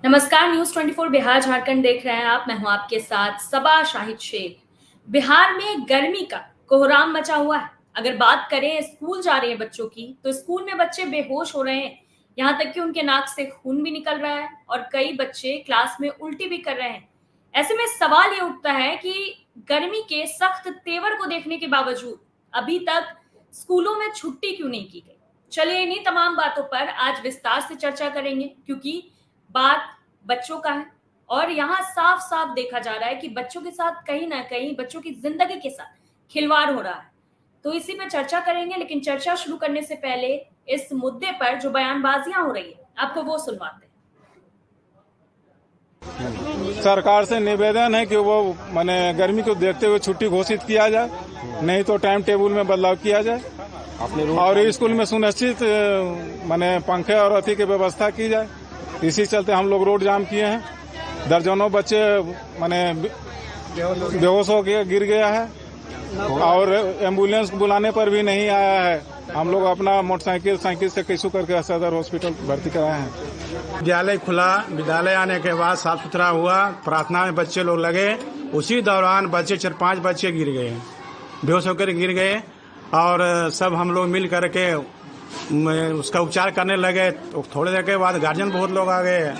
नमस्कार। न्यूज़ 24 बिहार झारखंड देख रहे हैं आप। मैं हूं आपके साथ सबा शाहिद शेख। बिहार में गर्मी का कोहराम मचा हुआ है। अगर बात करें स्कूल जा रहे हैं बच्चों की, तो स्कूल में बच्चे बेहोश हो रहे हैं। यहाँ तक कि उनके नाक से खून भी निकल रहा है और कई बच्चे क्लास में उल्टी भी कर रहे हैं। ऐसे में सवाल ये उठता है कि गर्मी के सख्त तेवर को देखने के बावजूद अभी तक स्कूलों में छुट्टी क्यों नहीं की गई। चलिए इन्हीं तमाम बातों पर आज विस्तार से चर्चा करेंगे, क्योंकि बात बच्चों का है और यहाँ साफ साफ देखा जा रहा है कि बच्चों के साथ कहीं ना कहीं बच्चों की जिंदगी के साथ खिलवाड़ हो रहा है। तो इसी पे चर्चा करेंगे, लेकिन चर्चा शुरू करने से पहले इस मुद्दे पर जो बयानबाजियां हो रही है आपको वो सुनवाते हैं। सरकार से निवेदन है कि वो माने गर्मी को देखते हुए छुट्टी घोषित किया जाए, नहीं तो टाइम टेबल में बदलाव किया जाए और स्कूल में सुनिश्चित माने पंखे और अथी की व्यवस्था की जाए। इसी चलते हम लोग रोड जाम किए हैं। दर्जनों बच्चे माने बेहोश हो के गिर गया है और एम्बुलेंस बुलाने पर भी नहीं आया है। हम लोग अपना मोटरसाइकिल साइकिल से कैसे करके सदर हॉस्पिटल भर्ती कराए हैं। विद्यालय खुला, विद्यालय आने के बाद साफ सुथरा हुआ, प्रार्थना में बच्चे लोग लगे। उसी दौरान बच्चे 4-5 बच्चे गिर गए, बेहोश होकर गिर गए और सब हम लोग मिल करके उसका उपचार करने लगे। तो थोड़ी देर के बाद गार्जियन बहुत लोग आ गए,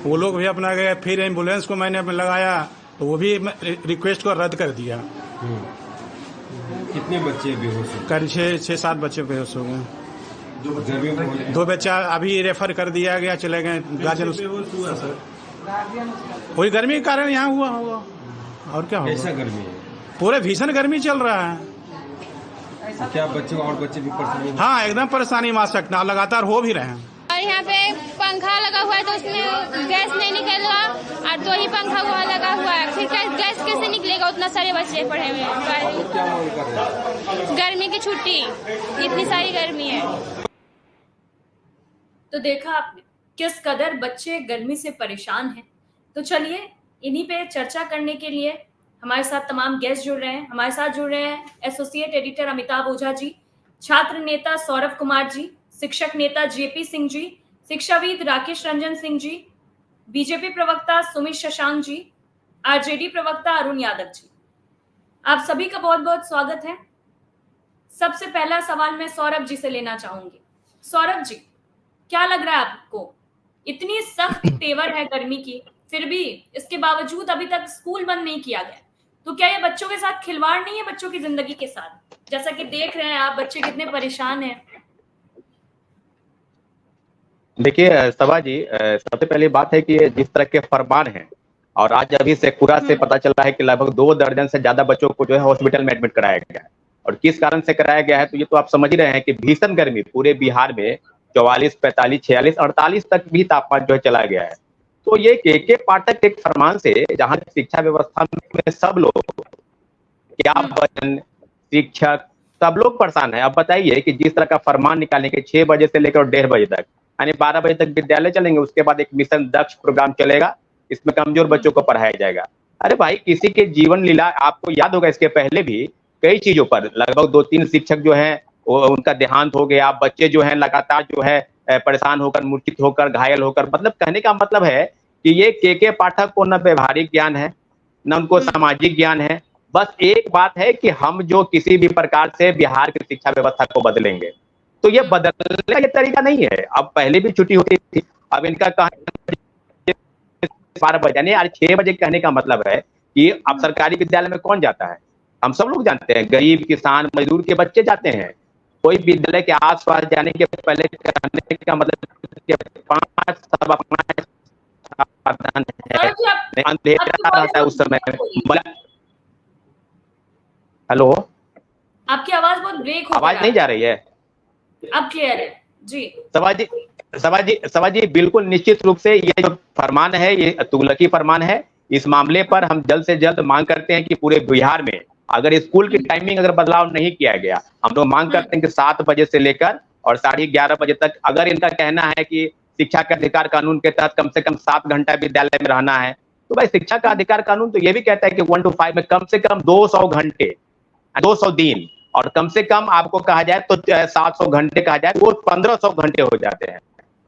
वो लोग भी अपना गए। फिर एम्बुलेंस को मैंने लगाया तो वो भी रिक्वेस्ट को रद्द कर दिया। कितने बच्चे बेहोश हुए? करीब 6-7 बच्चे बेहोश हो गए। 2 बच्चा अभी रेफर कर दिया गया, चले गए गार्जियन। वही गर्मी के कारण यहाँ हुआ होगा और क्या होगा। कैसा गर्मी है? पूरे भीषण गर्मी चल रहा है। क्या बच्चों और बच्चे भी परेशानी? हाँ, एकदम परेशानी मार सकता, लगातार हो भी रहे हैं। और यहाँ पे पंखा लगा हुआ है तो उसमें गैस नहीं निकल रहा और 2 ही पंखा वहाँ लगा हुआ है। फिर गैस कैसे निकलेगा? उतना सारे बच्चे पढ़े हुए हैं। क्या मांग कर रहे हैं? गर्मी की छुट्टी, इतनी सारी गर्मी है। तो देखा आपने किस कदर बच्चे गर्मी से परेशान हैं। तो चलिए इन्हीं पे चर्चा करने के लिए हमारे साथ तमाम गेस्ट जुड़ रहे हैं। हमारे साथ जुड़ रहे हैं एसोसिएट एडिटर अमिताभ ओझा जी, छात्र नेता सौरभ कुमार जी, शिक्षक नेता जेपी सिंह जी, शिक्षाविद राकेश रंजन सिंह जी, बीजेपी प्रवक्ता सुमित शशांक जी, आरजेडी प्रवक्ता अरुण यादव जी। आप सभी का बहुत बहुत स्वागत है। सबसे पहला सवाल मैं सौरभ जी से लेना चाहूंगी। सौरभ जी, क्या लग रहा है आपको? इतनी सख्त तेवर है गर्मी की, फिर भी इसके बावजूद अभी तक स्कूल बंद नहीं किया गया, तो क्या ये बच्चों के साथ खिलवाड़ नहीं है, बच्चों की जिंदगी के साथ? जैसा कि देख रहे हैं आप, बच्चे कितने परेशान हैं। देखिए सबा जी, सबसे पहली बात है कि जिस तरह के फरमान हैं और आज अभी शेखपुरा से पता चल रहा है कि लगभग 2 दर्जन से ज्यादा बच्चों को जो है हॉस्पिटल में एडमिट कराया गया है। और किस कारण से कराया गया है तो ये तो आप समझ ही रहे हैं कि भीषण गर्मी पूरे बिहार में 44, 45, 46, 48 तक भी तापमान जो है चला गया है। तो ये के पाठक के फरमान से जहाँ शिक्षा व्यवस्था में सब लोग, अध्यापन, शिक्षक, सब लोग परेशान है। अब बताइए कि जिस तरह का फरमान निकालेंगे 6 बजे से लेकर 1:30 बजे तक, यानी 12 बजे तक विद्यालय चलेंगे, उसके बाद एक मिशन दक्ष प्रोग्राम चलेगा, इसमें कमजोर बच्चों को पढ़ाया जाएगा। अरे भाई, किसी के जीवन लीला आपको याद होगा, इसके पहले भी कई चीजों पर लगभग 2-3 शिक्षक जो है उनका देहांत हो गया। बच्चे जो है लगातार जो है परेशान होकर, मूर्छित होकर, घायल होकर। मतलब कहने का मतलब है कि ये के पाठक को न व्यवहारिक ज्ञान है, न उनको सामाजिक ज्ञान है। बस एक बात है कि हम जो किसी भी प्रकार से बिहार की शिक्षा व्यवस्था को बदलेंगे, तो ये बदलने का ये तरीका नहीं है। अब पहले भी छुट्टी होती थी, अब इनका 12 बजे यानी आज 6 बजे कहने का मतलब है कि अब सरकारी विद्यालय में कौन जाता है? हम सब लोग जानते हैं, गरीब, किसान, मजदूर के बच्चे जाते हैं। कोई विद्यालय के आसपास जाने के पहले कहने का मतलब 5 सवा 5 साधन है, अंधेरा रहता है उस समय। हेलो, आपकी आवाज बहुत ब्रेक हो आवाज नहीं जा रही है? अब क्लियर है जी। सभा जी बिल्कुल निश्चित रूप से ये जो फरमान है ये तुगलकी फरमान है। इस मामले पर हम जल्द से जल्द मांग करते हैं कि पूरे बिहार में अगर स्कूल की टाइमिंग अगर बदलाव नहीं किया गया, हम लोग मांग करते हैं कि 7 बजे से लेकर और 11:30 बजे तक, अगर इनका कहना है कि शिक्षा के अधिकार कानून के तहत कम से कम 7 घंटा विद्यालय में रहना है, तो भाई शिक्षा का अधिकार कानून तो ये भी कहता है कि 1 to 5 में कम से कम 200 घंटे, 200 दिन, और कम से कम आपको कहा जाए तो 700 घंटे कहा जाए, वो 1500 घंटे हो जाते हैं।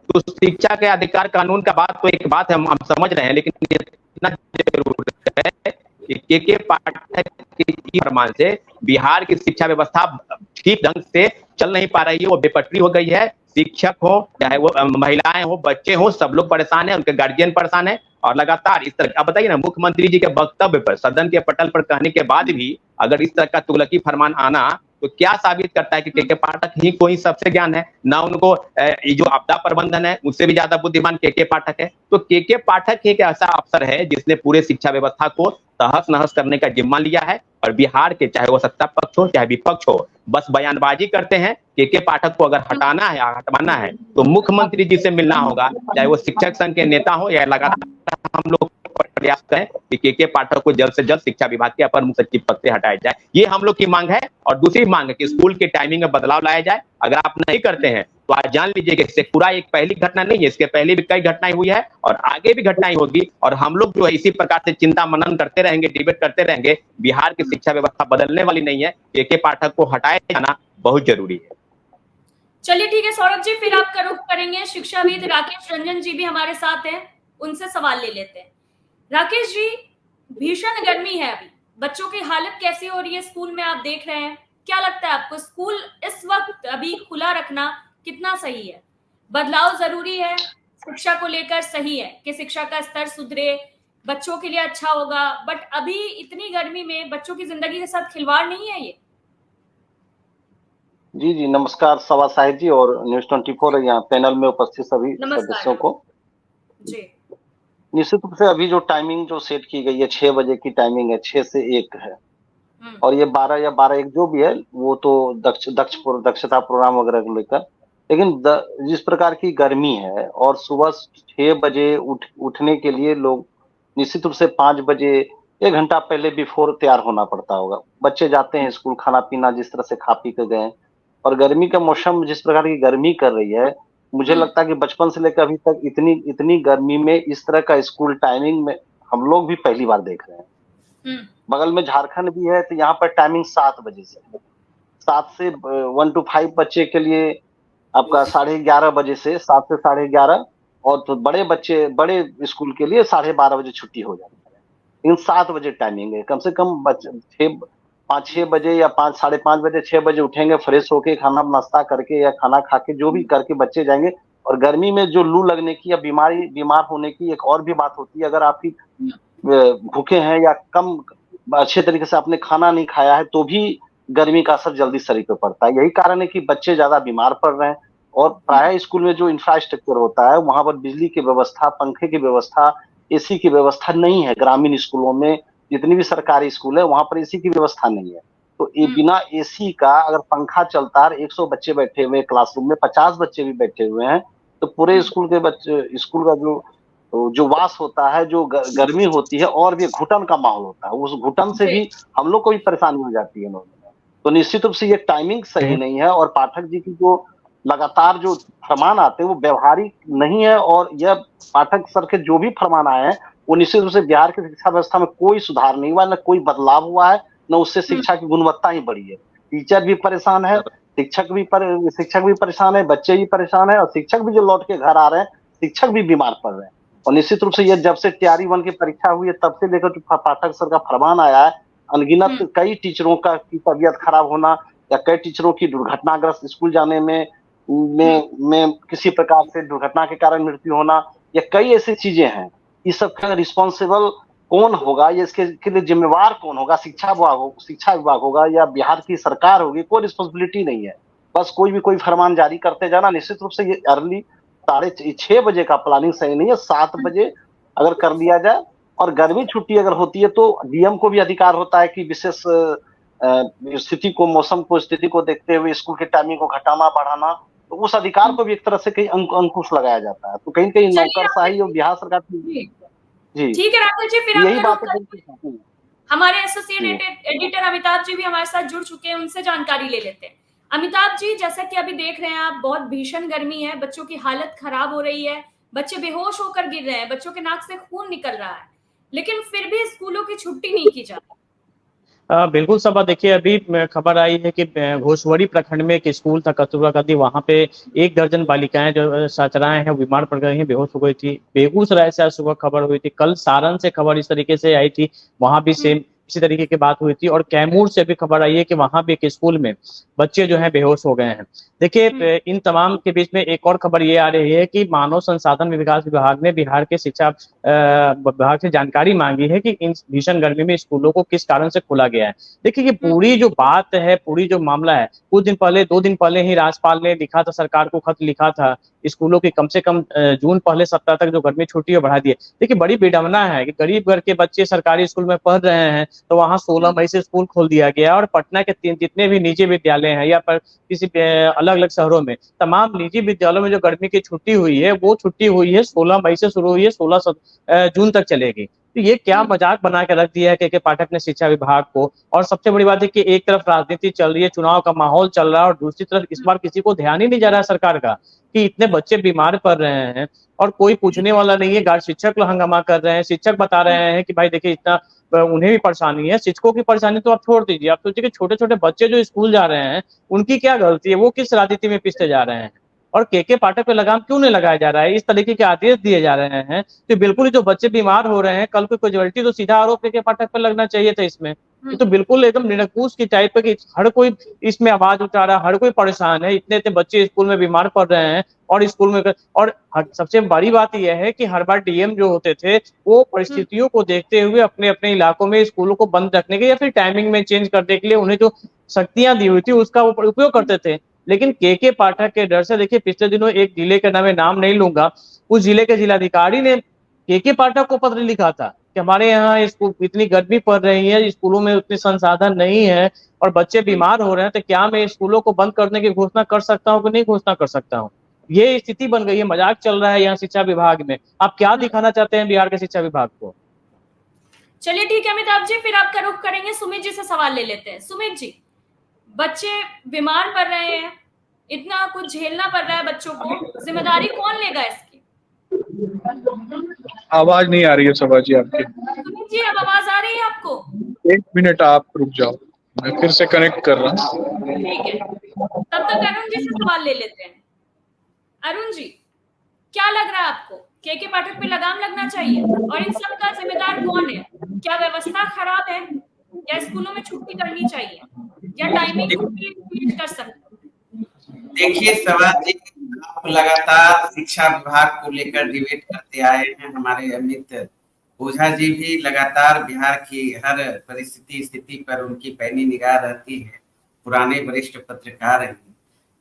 तो शिक्षा के अधिकार कानून का बात तो एक बात है, हम समझ रहे हैं, लेकिन इतना जरूर है कि के पाठक की फरमान से बिहार की शिक्षा व्यवस्था ठीक ढंग से चल नहीं पा रही है, वो बेपटरी हो गई है। शिक्षक हो, चाहे वो महिलाएं हो, बच्चे हो, सब लोग परेशान है, उनके गार्जियन परेशान है। और लगातार इस तरह, अब बताइए ना, मुख्यमंत्री जी के वक्तव्य पर सदन के पटल पर कहने के बाद भी अगर इस तरह का तुगलकी फरमान आना, तो क्या साबित करता है कि के पाठक ही कोई सबसे ज्ञान है ना, उनको ये जो आपदा प्रबंधन है उससे भी ज्यादा बुद्धिमान के पाठक है। तो के पाठक एक ऐसा अफसर है जिसने पूरे शिक्षा व्यवस्था को तहस नहस करने का जिम्मा लिया है, और बिहार के चाहे वो सत्ता पक्ष हो चाहे विपक्ष हो, बस बयानबाजी करते हैं। के पाठक को अगर हटाना है, हटवाना है, तो मुख्यमंत्री जी से मिलना होगा, चाहे वो शिक्षक संघ के नेता हो या लगातार हम लोग प्रयास करें कि के पाठक को जल्द से जल्द शिक्षा विभाग के अपर मुख्य सचिव पद से हटाया जाए। ये हम लोग की मांग है। और दूसरी मांग है कि स्कूल के टाइमिंग में बदलाव लाया जाए। अगर आप नहीं करते हैं तो आज जान लीजिए कि इससे पूरा एक पहली घटना नहीं है, इसके पहले भी कई घटनाएं हुई है और आगे भी घटनाएं होगी। और हम लोग जो है इसी प्रकार से चिंता मनन करते रहेंगे, डिबेट करते रहेंगे। बिहार की शिक्षा व्यवस्था बदलने वाली नहीं है। के पाठक को हटाया जाना बहुत जरूरी है। चलिए ठीक है सौरभ जी, फिर आपका रुख करेंगे। शिक्षाविद राकेश रंजन जी भी हमारे साथ हैं, उनसे सवाल ले लेते हैं। राकेश जी, भीषण गर्मी है, अभी बच्चों की हालत कैसी हो रही है स्कूल में, आप देख रहे हैं, क्या लगता है आपको स्कूल इस वक्त अभी खुला रखना कितना सही है? बदलाव जरूरी है शिक्षा को लेकर, सही है कि शिक्षा का स्तर सुधरे, बच्चों के लिए अच्छा होगा, बट अभी इतनी गर्मी में बच्चों की जिंदगी के साथ खिलवाड़ नहीं है ये? जी जी, नमस्कार सवा साहिब जी और न्यूज 24 यहाँ पैनल में उपस्थित सभी सदस्यों को जी। निश्चित रूप से अभी जो टाइमिंग जो सेट की गई है 6 बजे की टाइमिंग है, 6 से 1 है, और ये 12 या 12-1 जो भी है वो तो दक्षता प्रोग्राम वगैरह को लेकर। लेकिन जिस प्रकार की गर्मी है और सुबह 6 बजे उठने के लिए लोग निश्चित रूप से 5 बजे 1 घंटा पहले बिफोर तैयार होना पड़ता होगा। बच्चे जाते हैं स्कूल, खाना पीना जिस तरह से खा पी कर गए, और गर्मी का मौसम जिस प्रकार की गर्मी कर रही है, मुझे लगता है कि बचपन से लेकर अभी तक इतनी गर्मी में इस तरह का स्कूल टाइमिंग में हम लोग भी पहली बार देख रहे हैं। बगल में झारखंड भी है, तो यहाँ पर टाइमिंग 7 बजे से 7 से 1 to 5 बच्चे के लिए आपका 11:30 बजे से 7 से 11:30, और तो बड़े स्कूल के लिए 12:30 बजे छुट्टी हो जाती है। लेकिन 7 बजे टाइमिंग है, कम से कम 5-6 बजे या 5-5:30 बजे 6 बजे उठेंगे, फ्रेश होके खाना नाश्ता करके या खाना खा के जो भी करके बच्चे जाएंगे। और गर्मी में जो लू लगने की या बीमार होने की एक और भी बात होती है, अगर आप भूखे हैं या कम अच्छे तरीके से आपने खाना नहीं खाया है तो भी गर्मी का असर जल्दी शरीर पर पड़ता है। यही कारण है कि बच्चे ज्यादा बीमार पड़ रहे हैं। और प्राय स्कूल में जो इंफ्रास्ट्रक्चर होता है वहां पर बिजली की व्यवस्था, पंखे की व्यवस्था, एसी की व्यवस्था नहीं है। ग्रामीण स्कूलों में जितनी भी सरकारी स्कूल है वहां पर एसी की व्यवस्था नहीं है। तो ये बिना एसी का अगर पंखा चलता है, 100 बच्चे बैठे हुए क्लासरूम में, 50 बच्चे भी बैठे हुए हैं, तो पूरे स्कूल का जो वास होता है, जो गर्मी होती है, और भी घुटन का माहौल होता है, उस घुटन से भी हम लोग को भी परेशानी हो जाती है। तो निश्चित रूप से ये टाइमिंग सही नहीं है, और पाठक जी की जो लगातार जो फरमान आते हैं वो व्यवहारिक नहीं है। और यह पाठक सर के जो भी फरमान आए हैं वो निश्चित रूप से बिहार की शिक्षा व्यवस्था में कोई सुधार नहीं हुआ, न कोई बदलाव हुआ है, न उससे शिक्षा की गुणवत्ता ही बढ़ी है। टीचर भी परेशान है, शिक्षक भी परेशान है, बच्चे भी परेशान है, और शिक्षक भी जो लौट के घर आ रहे हैं, शिक्षक भी बीमार पड़ रहे हैं। और निश्चित रूप से ये जब से TRE 1 की परीक्षा हुई है तब से लेकर जो पाठक सर का फरमान आया है, अनगिनत कई टीचरों की तबीयत खराब होना या कई टीचरों की दुर्घटनाग्रस्त स्कूल जाने में किसी प्रकार से दुर्घटना के कारण मृत्यु होना, या कई ऐसी चीजें हैं। इस सब का रिस्पॉन्सिबल कौन होगा, ये इसके लिए जिम्मेवार कौन होगा? शिक्षा विभाग होगा या बिहार की सरकार होगी? कोई रिस्पॉन्सिबिलिटी नहीं है। बस कोई फरमान जारी करते जाना। निश्चित रूप से ये अर्ली 6:30 बजे का प्लानिंग सही नहीं है। 7 बजे अगर कर दिया जाए, और गर्मी छुट्टी अगर होती है तो डीएम को भी अधिकार होता है कि विशेष मौसम को स्थिति को देखते हुए स्कूल के टाइमिंग को घटाना बढ़ाना, तो उस अधिकार को भी एक तरह से कहीं अंकुश लगाया जाता है। तो कहीं नौकरशाही और बिहार सरकार जी ठीक है राकेश जी, फिर यही बात है। हमारे एसोसिएट एडिटर अमिताभ जी भी हमारे साथ जुड़ चुके हैं, उनसे जानकारी ले लेते हैं। अमिताभ जी, जैसा कि अभी देख रहे हैं आप, बहुत भीषण गर्मी है, बच्चों की हालत खराब हो रही है, बच्चे बेहोश होकर गिर रहे हैं, बच्चों के नाक से खून निकल रहा है, लेकिन फिर भी स्कूलों की छुट्टी नहीं की जा रही। बिल्कुल सबा, देखिए अभी खबर आई है कि घोसवड़ी प्रखंड में एक स्कूल था कस्तूरबा गांधी, वहां पे 1 दर्जन बालिकाएं जो छात्राएं हैं बीमार पड़ गई हैं, बेहोश हो गई थी। बेगूसराय से आज सुबह खबर हुई थी, कल सारण से खबर इस तरीके से आई थी, वहां भी सेम इसी तरीके की बात हुई थी। और कैमूर से भी खबर आई है कि वहां भी एक स्कूल में बच्चे जो है बेहोश हो गए हैं। देखिए इन तमाम के बीच में एक और खबर ये आ रही है कि मानव संसाधन विकास विभाग ने बिहार के शिक्षा विभाग से जानकारी मांगी है कि इन भीषण गर्मी में स्कूलों को किस कारण से खोला गया है। देखिए ये पूरी जो बात है, पूरी जो मामला है, कुछ दिन पहले 2 दिन पहले ही राज्यपाल ने लिखा था, सरकार को खत लिखा था, स्कूलों की कम से कम जून पहले सप्ताह तक जो गर्मी छुट्टी है बढ़ा दी है। देखिए बड़ी विडंबना है कि गरीब घर के बच्चे सरकारी स्कूल में पढ़ रहे हैं, तो वहां 16 मई से स्कूल खोल दिया गया। और पटना के जितने भी निजी विद्यालय हैं या पर किसी अलग अलग शहरों में, तमाम निजी विद्यालयों में जो गर्मी की छुट्टी हुई है, वो छुट्टी हुई है 16 मई से शुरू हुई है, 16 जून तक चलेगी। तो ये क्या मजाक बना के रख दिया है के पाठक ने शिक्षा विभाग को। और सबसे बड़ी बात है कि एक तरफ राजनीति चल रही है, चुनाव का माहौल चल रहा है, और दूसरी तरफ इस बार किसी को ध्यान ही नहीं जा रहा है सरकार का कि इतने बच्चे बीमार पड़ रहे हैं और कोई पूछने वाला नहीं है। गार्ड शिक्षक लोग हंगामा कर रहे हैं, शिक्षक बता रहे हैं कि भाई देखिए इतना उन्हें भी परेशानी है। शिक्षकों की परेशानी तो आप छोड़ दीजिए, आप सोचिए कि छोटे छोटे बच्चे जो स्कूल जा रहे हैं उनकी क्या गलती है, वो किस राजनीति में पिसते जा रहे हैं। और के पाठक पे लगाम क्यों नहीं लगाया जा रहा है, इस तरीके के आदेश दिए जा रहे हैं। तो बिल्कुल ही जो बच्चे बीमार हो रहे हैं, कल को कैजुअलिटी तो सीधा आरोप के पाठक पर लगना चाहिए था इसमें। ये तो बिल्कुल एकदम निरंकुश की टाइप है कि हर कोई इसमें आवाज उठा रहा है, हर कोई परेशान है, इतने इतने बच्चे स्कूल में बीमार पड़ रहे हैं और स्कूल में। और सबसे बड़ी बात यह है कि हर बार डीएम जो होते थे वो परिस्थितियों को देखते हुए अपने अपने इलाकों में स्कूलों को बंद रखने के या फिर टाइमिंग में चेंज करने के लिए उन्हें जो शक्तियां दी हुई थी उसका उपयोग करते थे। लेकिन के पाठक के डर से, देखिए पिछले दिनों एक जिले का नाम नहीं लूंगा, उस जिले के जिलाधिकारी ने के पाठक को पत्र लिखा था कि हमारे यहाँ इतनी गर्मी पड़ रही है, स्कूलों में उतने संसाधन नहीं है और बच्चे बीमार हो रहे हैं, तो क्या मैं स्कूलों को बंद करने की घोषणा कर सकता हूँ कि नहीं घोषणा कर सकता हूँ। ये स्थिति बन गई है, मजाक चल रहा है यहाँ शिक्षा विभाग में। आप क्या दिखाना चाहते हैं बिहार के शिक्षा विभाग को? चलिए ठीक है अमिताभ जी, फिर आपका रुख करेंगे, सुमित जी से सवाल ले लेते हैं। सुमित जी, बच्चे बीमार पड़ रहे हैं, इतना कुछ झेलना पड़ रहा है बच्चों को, जिम्मेदारी कौन लेगा इसकी? आवाज नहीं आ रही है सभा जी आपकी। सुमित जी अब आवाज आ रही है आपको? 1 मिनट आप रुक जाओ, मैं फिर से कनेक्ट कर रहा हूँ। ठीक है, तब तक अरुण जी से सवाल ले लेते हैं। अरुण जी, क्या लग रहा है आपको, के पाठक पे लगाम लगना चाहिए और इन सब का जिम्मेदार कौन है? क्या व्यवस्था खराब है या स्कूलों में छुट्टी करनी चाहिए या टाइमिंग छुट्टी कर सकते? देखिए सवाल जी, आप लगातार शिक्षा विभाग को लेकर डिबेट करते आए हैं। हमारे अमित ओझा जी भी लगातार बिहार की हर परिस्थिति स्थिति पर उनकी पैनी निगाह रहती है, पुराने वरिष्ठ पत्रकार हैं।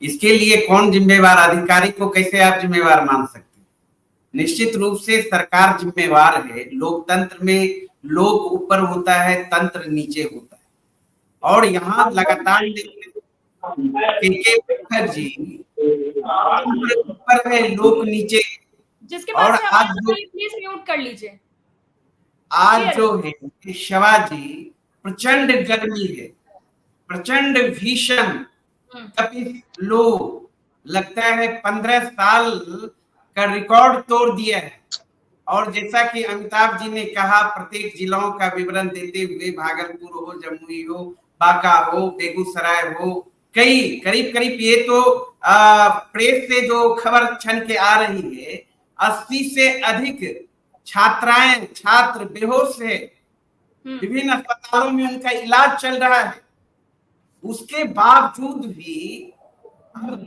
इसके लिए कौन जिम्मेवार, अधिकारी को कैसे आप जिम्मेवार मान सकते हैं? निश्चित रूप से सरकार जिम्मेवार है। लोकतंत्र में लोक ऊपर होता है, तंत्र नीचे होता है। और यहाँ लगातार के जी ऊपर है, लोक नीचे। जिसके पास आज प्लीज म्यूट कर लीजिए। आज जो है शिवाजी, प्रचंड गर्मी है, प्रचंड भीषण तपिश लो, लगता है 15 साल का रिकॉर्ड तोड़ दिया है। और जैसा कि अमिताभ जी ने कहा, प्रत्येक जिलों का विवरण देते हुए, भागलपुर हो, जमुई हो, बांका हो, बेगूसराय हो, कई करीब ये तो प्रेस से जो खबर छन के आ रही है, 80 से अधिक छात्र बेहोश है, विभिन्न अस्पतालों में उनका इलाज चल रहा है। उसके बावजूद भी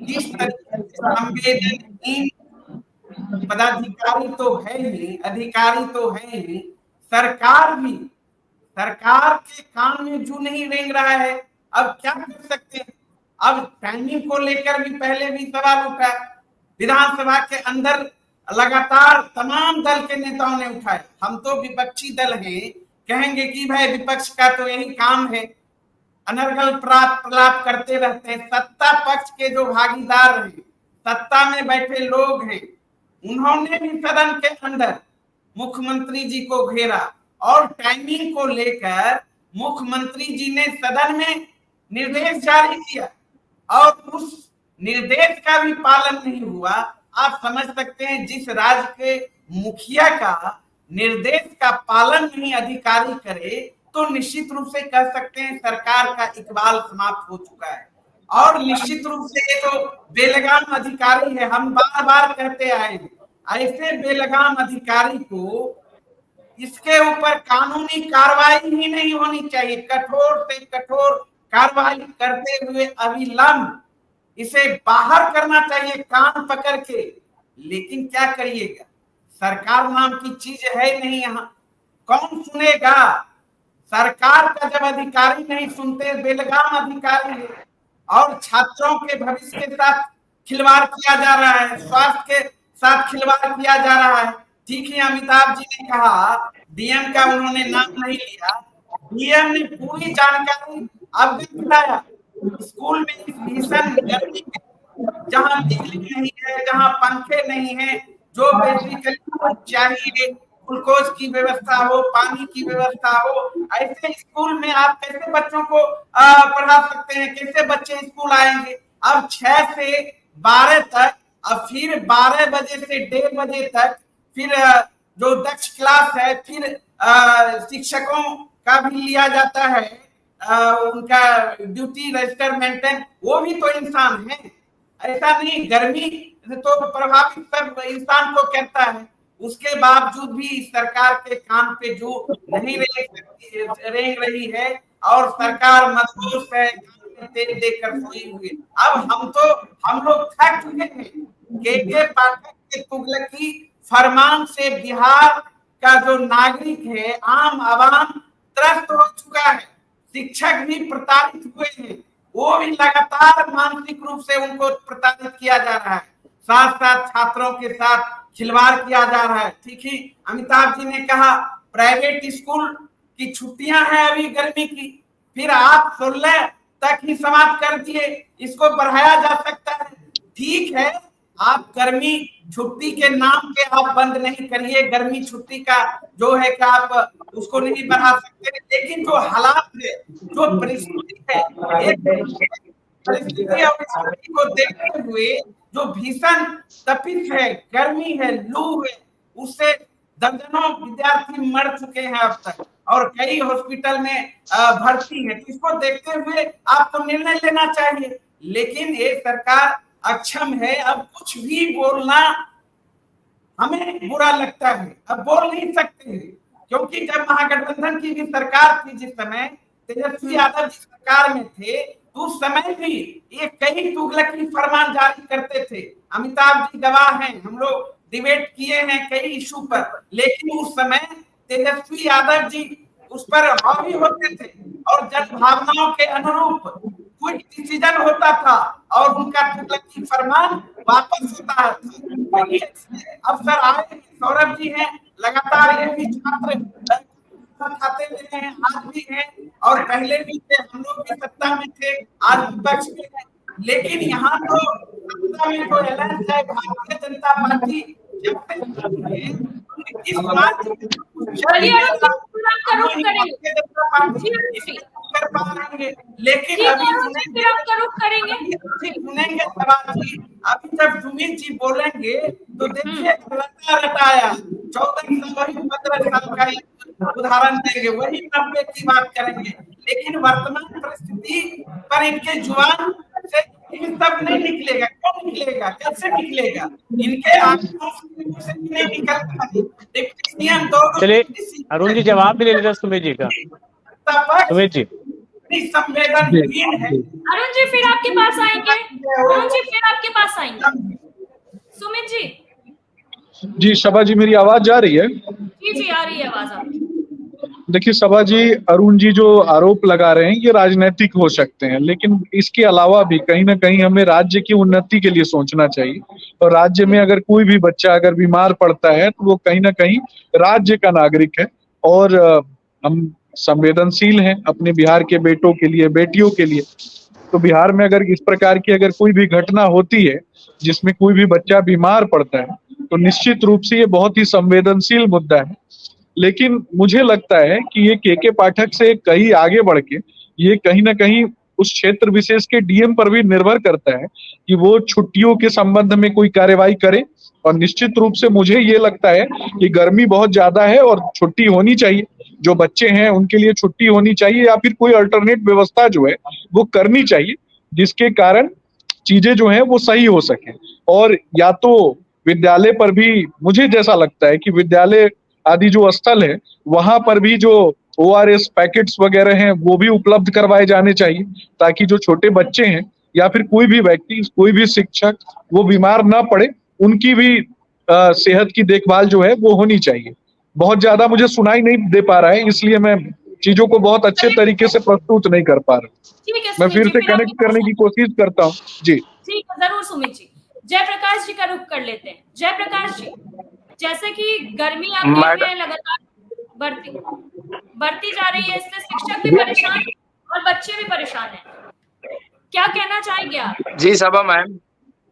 जिस तरीके से संवेदनहीन पदाधिकारी तो है ही, अधिकारी तो है ही, सरकार के कान में जू नहीं रेंग रहा है। अब क्या कर सकते हैं? अब टाइमिंग को लेकर भी पहले भी सवाल उठा, विधानसभा के अंदर लगातार तमाम दल के नेताओं ने उठाए। हम तो विपक्षी दल हैं, कहेंगे कि भाई विपक्ष का तो यही काम है, अनर्गल प्रलाप करते रहते हैं। सत्ता पक्ष के जो भागीदार हैं, सत्ता में बैठे लोग हैं, उन्होंने भी सदन के अंदर मुख्यमंत्री जी को घेरा और टाइमिंग को लेकर मुख्यमंत्री जी ने सदन में निर्देश जारी किया और उस निर्देश का भी पालन नहीं हुआ। आप समझ सकते हैं, जिस राज्य के मुखिया का निर्देश का पालन नहीं अधिकारी करे, तो निश्चित रूप से कह सकते हैं सरकार का इकबाल समाप्त हो चुका है। और निश्चित रूप से ये जो बेलगाम अधिकारी है, हम बार बार कहते आए हैं, ऐसे बेलगाम अधिकारी को इसके ऊपर कानूनी कार्रवाई ही नहीं होनी चाहिए। कठोर से कठोर कार्रवाई करते हुए अविलंब इसे बाहर करना चाहिए कान पकड़ के। लेकिन क्या करिएगा, सरकार नाम की चीज है नहीं, यहाँ कौन सुनेगा? सरकार का जब अधिकारी नहीं सुनते, बेलगाम अधिकारी है, और छात्रों के भविष्य के साथ खिलवाड़ किया जा रहा है, स्वास्थ्य के साथ खिलवाड़ किया जा रहा है। ठीक है, अमिताभ जी ने कहा, डीएम का उन्होंने नाम नहीं लिया, डीएम ने पूरी जानकारी अवगत कराया। स्कूल में भीषण गर्मी में जहाँ बिजली नहीं है, जहाँ पंखे नहीं है, जो बेसिकली चाहिए, ग्लूकोज की व्यवस्था हो, पानी की व्यवस्था हो, ऐसे स्कूल में आप कैसे बच्चों को पढ़ा सकते हैं? कैसे बच्चे स्कूल आएंगे? अब 6 से 12 तक, अब फिर 12 बजे से 1:30 बजे तक फिर जो दक्ष क्लास है, फिर शिक्षकों का भी लिया जाता है, उनका ड्यूटी रजिस्टर मेंटेन, वो भी तो इंसान है। ऐसा नहीं, गर्मी तो प्रभावित सब इंसान को करता है, उसके बावजूद भी सरकार के कान पे जो नहीं रेंग रही है और सरकार मजबूत है, तेल देकर सोई हुई। अब हम लोग थक चुके हैं। के पाठक के तुगलकी फरमान से बिहार का जो नागरिक है, आम आवाम त्रस्त हो चुका है। शिक्षक भी प्रताड़ित हुए हैं, वो भी लगातार मानसिक रूप से उनको प्रताड़ित किया जा रहा है, साथ साथ छात्रों के साथ खिलवाड़ किया जा रहा है। ठीक ही अमिताभ जी ने कहा प्राइवेट स्कूल की छुट्टियां हैं अभी गर्मी की, फिर आप 16 तक ही समाप्त कर दिए, इसको बढ़ाया जा सकता है। ठीक है, आप गर्मी छुट्टी के नाम पे आप बंद नहीं करिए, गर्मी छुट्टी का जो है कि आप उसको नहीं बढ़ा सकते, लेकिन जो हालात है, जो परिस्थिति है, परिस्थिति और स्थिति को देखते हुए जो भीषण तपिश है, गर्मी है, लू है, उससे दर्जनों विद्यार्थी मर चुके हैं अब तक और कई हॉस्पिटल में भर्ती है। इसको देखते हुए आपको निर्णय लेना चाहिए, लेकिन ये सरकार अक्षम है। अब कुछ भी बोलना हमें बुरा लगता है, अब बोल नहीं सकते हैं, क्योंकि जब महागठबंधन की भी सरकार थी, जिस समय तेजस्वी यादव जी सरकार में थे, तो उस समय भी ये कई तुगलकी फरमान जारी करते थे। अमिताभ जी गवाह हैं, हम लोग डिबेट किए हैं कई इशू पर, लेकिन उस समय तेजस्वी यादव जी उस पर हावी होते थे और जन भावनाओं के अनुरूप कोई डिसीजन होता था और उनका तुगलकी फरमान वापस होता था। अवसर आए, सौरभ जी हैं, लगातार ये भी छात्र खाते हुए हैं, आज भी हैं और पहले भी थे, हम लोग भी सत्ता में थे, आज विपक्ष में है, लेकिन यहाँ तो सत्ता में जो एलान है भारतीय जनता पार्टी इस बात कर पा रहे हैं, लेकिन अभी सुनेंगे अभी जब सुमित जी बोलेंगे तो देखिए रटाया 14 से वही 15 साल का उदाहरण देंगे, वही 90 की बात करेंगे, लेकिन वर्तमान परिस्थिति पर इनके जुबान से इन सब नहीं निकलेगा। क्यों निकलेगा, कैसे निकलेगा? इनके आंखों से नहीं निकलता है। चलिए अरुण जी जवाब भी ले लेते सुमित जी का। सुमित जी संवेदनहीन है। अरुण जी फिर आपके पास आएंगे, अरुण जी फिर आपके पास आएंगे। सुमित जी। जी सभा जी, मेरी आवाज जा रही है? जी आ रही है आवाज आपकी। देखिए सभा जी, अरुण जी जो आरोप लगा रहे हैं ये राजनीतिक हो सकते हैं, लेकिन इसके अलावा भी कहीं ना कहीं हमें राज्य की उन्नति के लिए सोचना चाहिए। और राज्य में अगर कोई भी बच्चा अगर बीमार पड़ता है तो वो कहीं ना कहीं राज्य का नागरिक है और हम संवेदनशील हैं अपने बिहार के बेटों के लिए, बेटियों के लिए। तो बिहार में अगर इस प्रकार की अगर कोई भी घटना होती है जिसमें कोई भी बच्चा बीमार पड़ता है तो निश्चित रूप से ये बहुत ही संवेदनशील मुद्दा है। लेकिन मुझे लगता है कि ये के पाठक से कहीं आगे बढ़ के ये कहीं ना कहीं उस क्षेत्र विशेष के डीएम पर भी निर्भर करता है कि वो छुट्टियों के संबंध में कोई कार्यवाही करे। और निश्चित रूप से मुझे ये लगता है कि गर्मी बहुत ज्यादा है और छुट्टी होनी चाहिए, जो बच्चे हैं उनके लिए छुट्टी होनी चाहिए या फिर कोई अल्टरनेट व्यवस्था जो है वो करनी चाहिए, जिसके कारण चीजें जो है वो सही हो सके। और या तो विद्यालय पर भी मुझे जैसा लगता है कि विद्यालय आदि जो स्थल है वहां पर भी जो ORS पैकेट्स वगैरह हैं वो भी उपलब्ध करवाए जाने चाहिए, ताकि जो छोटे बच्चे हैं या फिर कोई भी व्यक्ति, कोई भी शिक्षक वो बीमार ना पड़े, उनकी भी सेहत की देखभाल जो है वो होनी चाहिए। बहुत ज्यादा मुझे सुनाई नहीं दे पा रहा है, इसलिए मैं चीजों को बहुत अच्छे तरीके से प्रस्तुत नहीं कर पा रहा। ठीक है मैं सुमित फिर जी, से फिर कनेक्ट आपके करने की कोशिश करता हूँ जी। ठीक है, जरूर सुमित जी। जयप्रकाश जी का रुख कर लेते हैं। जयप्रकाश जी, जैसे कि गर्मी आप देख रहे हैं लगातार बढ़ती जा रही है, इससे शिक्षक भी परेशान और बच्चे भी परेशान हैं। क्या कहना चाहेंगे आप? जी सभा मैम,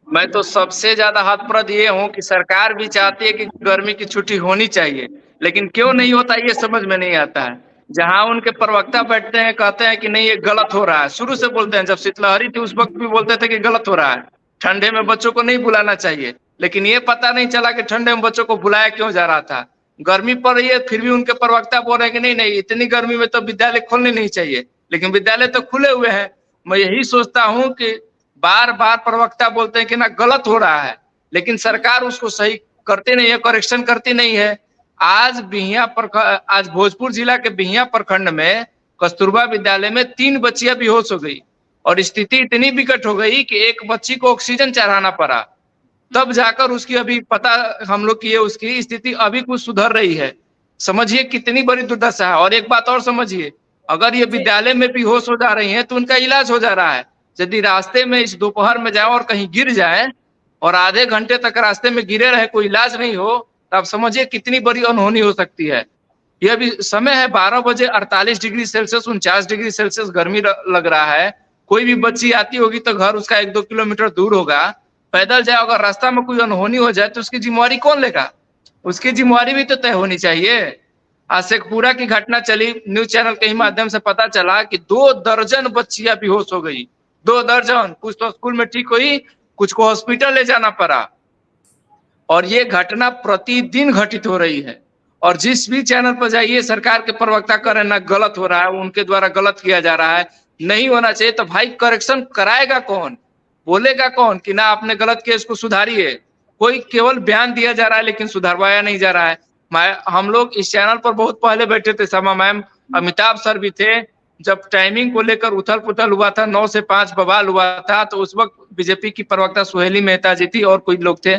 मैं तो सबसे ज्यादा हतप्रद ये हूँ कि सरकार भी चाहती है कि गर्मी की छुट्टी होनी चाहिए, लेकिन क्यों नहीं होता ये समझ में नहीं आता है। जहाँ उनके प्रवक्ता बैठते हैं कहते हैं कि नहीं ये गलत हो रहा है, शुरू से बोलते हैं। जब शीतलहरी थी उस वक्त भी बोलते थे कि गलत हो रहा है, ठंडे में बच्चों को नहीं बुलाना चाहिए, लेकिन ये पता नहीं चला कि ठंडे में बच्चों को बुलाया क्यों जा रहा था। गर्मी पड़ रही है फिर भी उनके प्रवक्ता बोल रहे हैं कि नहीं नहीं इतनी गर्मी में तो विद्यालय खोलने नहीं चाहिए, लेकिन विद्यालय तो खुले हुए हैं। मैं यही सोचता हूँ कि बार बार प्रवक्ता बोलते हैं कि ना गलत हो रहा है, लेकिन सरकार उसको सही करती नहीं है, करेक्शन करती नहीं है। आज भोजपुर जिला के बिहिया प्रखंड में कस्तूरबा विद्यालय में 3 बच्चियां बेहोश हो गई और स्थिति इतनी विकट हो गई कि एक बच्ची को ऑक्सीजन चढ़ाना पड़ा, तब जाकर उसकी अभी पता हम लोग किए, उसकी स्थिति अभी कुछ सुधर रही है। समझिए कितनी बड़ी दुर्दशा है। और एक बात और समझिए, अगर ये विद्यालय में बेहोश हो जा रही हैं तो उनका इलाज हो जा रहा है। यदि रास्ते में इस दोपहर में जाए और कहीं गिर जाए और आधे घंटे तक रास्ते में गिरे रहे, कोई इलाज नहीं हो, तो आप समझिए कितनी बड़ी अनहोनी हो सकती है। यह भी समय है 12 बजे 48 डिग्री सेल्सियस 49 डिग्री सेल्सियस गर्मी लग रहा है। कोई भी बच्ची आती होगी तो घर उसका 1-2 किलोमीटर दूर होगा, पैदल जाए, अगर रास्ता में कोई अनहोनी हो जाए तो उसकी जिम्मेवारी कौन लेगा? उसकी जिम्मेवारी भी तो तय होनी चाहिए। आज शेखपुरा की घटना चली, न्यूज चैनल के ही माध्यम से पता चला कि 2 दर्जन बच्चियां बेहोश हो गई। 2 दर्जन, कुछ तो स्कूल में ठीक हुई, कुछ को हॉस्पिटल ले जाना पड़ा। और ये घटना प्रतिदिन घटित हो रही है। और जिस भी चैनल पर जाइए सरकार के प्रवक्ता कह रहे हैं ना गलत हो रहा है, उनके द्वारा गलत किया जा रहा है, नहीं होना चाहिए। तो भाई करेक्शन कराएगा कौन? बोलेगा कौन कि ना आपने गलत किया, इसको सुधारिए? कोई केवल बयान दिया जा रहा है लेकिन सुधारवाया नहीं जा रहा है। हम लोग इस चैनल पर बहुत पहले बैठे थे, समा मैम, अमिताभ सर भी थे, जब टाइमिंग को लेकर उथल पुथल हुआ था, 9 से 5 बवाल हुआ था, तो उस वक्त बीजेपी की प्रवक्ता सुहेली मेहता जी थी और कोई लोग थे,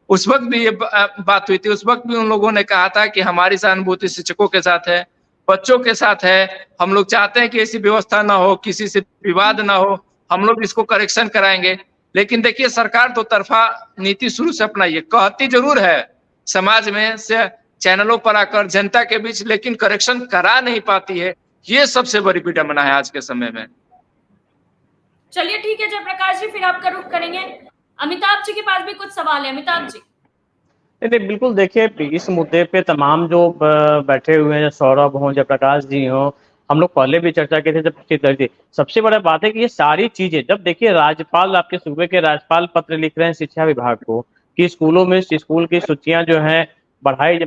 उस वक्त भी ये बात हुई थी। उस वक्त भी उन लोगों ने कहा था कि हमारी सहानुभूति शिक्षकों के साथ है, बच्चों के साथ है, हम लोग चाहते हैं कि ऐसी व्यवस्था ना हो, किसी से विवाद ना हो, हम लोग इसको करेक्शन कराएंगे। लेकिन देखिए सरकार दो तरफा नीति शुरू से अपनाई है, कहती जरूर है समाज में से चैनलों पर आकर जनता के बीच, लेकिन करेक्शन करा नहीं पाती है। ये सबसे बड़ी विडंबना है आज के समय में। चलिए ठीक है जयप्रकाश जी, फिर आपका रुख करेंगे। अमिताभ जी के पास भी कुछ सवाल है। अमिताभ जी। नहीं बिल्कुल, देखिए इस मुद्दे पे तमाम जो बैठे हुए हैं, सौरभ हो, जयप्रकाश जी हो, हम लोग पहले भी चर्चा की थी जब चित्र थी। सबसे बड़ा बात है कि ये सारी चीजें, जब देखिए राज्यपाल, आपके सूबे के राज्यपाल पत्र लिख रहे हैं शिक्षा विभाग को कि स्कूलों में स्कूल की सूचियां जो है बढ़ाई